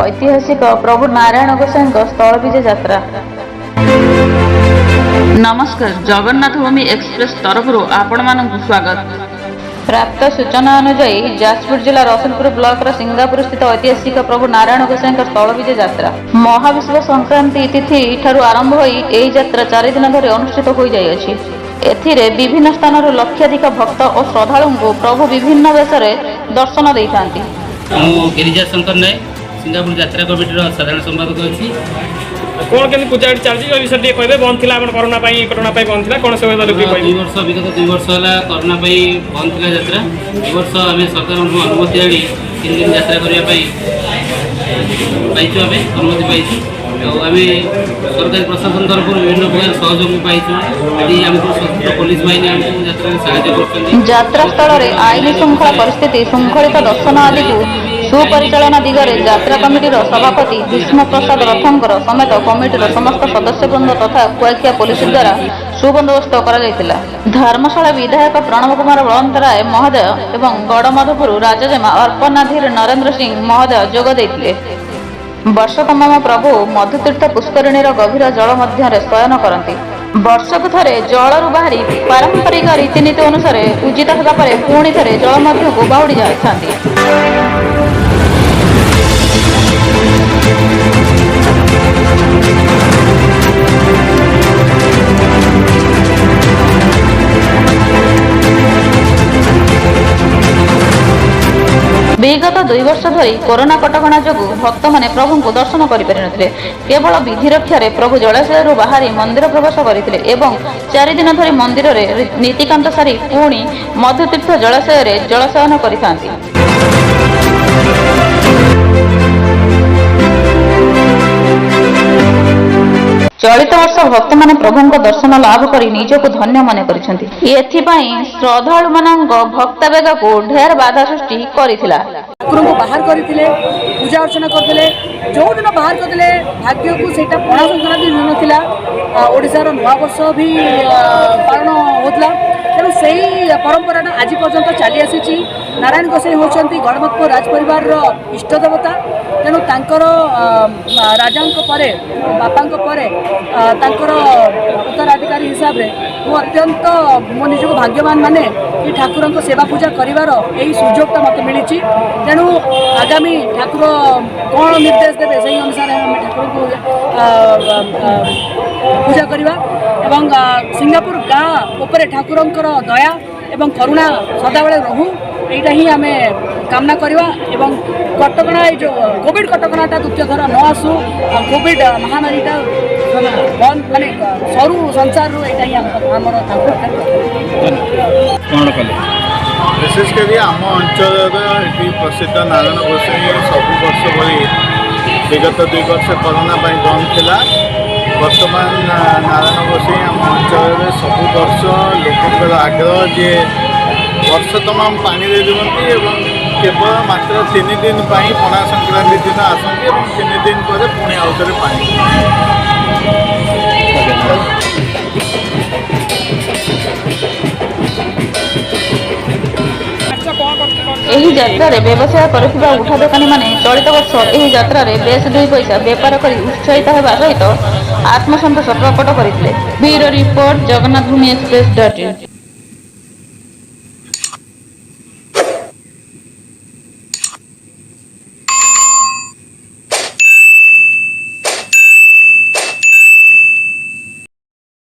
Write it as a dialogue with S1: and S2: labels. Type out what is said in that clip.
S1: ऐतिहासिक प्रभु नारायण गोसाई स्थलविजे यात्रा। नमस्कार, जगन्नाथ भूमि एक्सप्रेस तरफ आपण मानक स्वागत। प्राप्त सूचना अनुसार जाजपुर जिला रसूलपुर ब्लॉक सिंगापुर स्थित ऐतिहासिक प्रभु नारायण गोसाई स्थलविजे यात्रा महाविश्व संक्रांति तिथि ठारू आरंभ होई एही यात्रा 4 दिन धरि अनुष्ठित हो जाइछि। एथिरे विभिन्न स्थानरू लक्षाधिक भक्त और श्रद्धालु को प्रभु विभिन्न वेशरे दर्शन देइथांती।
S2: गिरिजा शंकर नायक सिंगापुर यात्रा कमिटीर साधारण संपादक अच्छी।
S3: कौन के पूजा चलती विषय कहते बंद थी कोरोना कोरोना बंद थी कौन से विगत
S2: 2 वर्ष है कोरोना बंद थी यात्रा। ए वर्ष आम सरकार अनुमति आनी 3 दिन यात्रा करने पाइचु आम अनुमति पाइचु। तो आम सरकारी प्रशासन तरफ विभिन्न प्रकार सहयोग पाइचु। पुलिस बाहिनी आमको यात्रा
S1: यात्रा स्थल में आईन श्रृंखला परिस्थिति श्रृंखलित दर्शन आदि को सुपरिचालना दिगरे यात्रा कमिटीर सभापति भीष्म प्रसाद रथंकर समेत कमिटीर समस्त सदस्यवृंद तथा कुआखिया पुलिस द्वारा सुबंदोबस्त करा। धर्मशाला विधायक प्रणव कुमार बलवंतराय महोदय एवं गड़मधुपुर राजजेमा अर्पनाधीर नरेंद्र सिंह महोदय जोग देइथिले। वर्षतम प्रभु मधुतीर्थ पुष्करिणी गभीर जल मध्य शयन करती। वर्षक थरे जलरू बाहरी पारंपरिक रीतिनीति अनुसार पूजित होगा पुणी थे जल मध्य को बाहुड़ी जाती। विगत 2 वर्ष धरी कोरोना कटकणा जो भक्त मैंने प्रभु को दर्शन करें केवल विधि रक्षा प्रभु जलाशय बाहरी मंदिर प्रवेश करते 4 दिन धरी मंदिर में नीतिकांत सारी पुणी मधुतीर्थ जलाशय जलशयन करते। चलित वर्ष भक्त मैंने प्रभु दर्शन लाभ कर निजक धन्य मन कर श्रद्धालु मान भक्तावेग को ढेर बाधा सृष्टि करथिला।
S4: ठाकुर को बाहर करते पूजा अर्चना करते जो दिन बाहर करते भाग्य को सेटा पणा संक्रांति दिन नाला ओडिशार नवा वर्ष भी पालन होता। तेणु से परंपरा आज पर्यंत चली आसी। नारायण गोसाई होती गणमतपुर राज परिवार इष्ट देवता। तेणु तांकर राजा बापा उत्तराधिकारी हिसाब से मु अत्यंत मो निजक भाग्यवान माने कि ठाकुर सेवा पूजा करिवार यही सुजोगटा मत मिली। तेणु आगामी ठाकुर कौन निर्देश देवे से अनुसार ठाकुर को पूजा करवा एवं सिंगापुर गाँ उपरे ठाकुर दया एवं करुणा सदाबले रहू यहीटा ही आम कामना करवा। एवं कटकणा जो कोविड कटकणाटा द्वितीय थर न आसू कोविड महामारीटा बंद माने सरू संसार यहाँ
S5: विशेषकर आम अंचल प्रसिद्ध नारायण गोसाई सब वर्ष भली विगत 2 वर्ष कोरोना बंद थिला। वर्तमान नारायण गोसाई आम अंचल सब वर्ष लोक आग्रह जे वर्ष तमाम पानी दे दिवंती एवं केवल मात्र 3 दिन पणा संक्रांति दिन आसती और 3 दिन पर पुणी आउे पानी।
S1: एही यात्रा रे व्यवसाय करुवा उठा दोकानी माने चलित वर्ष एही यात्रा रे बेस 2 पैसा व्यापार करी उत्साहित होगा सहित आत्मसंतोष प्रकट करथिले। ब्यूरो रिपोर्ट जगन्नाथ भूमि एक्सप्रेस.in।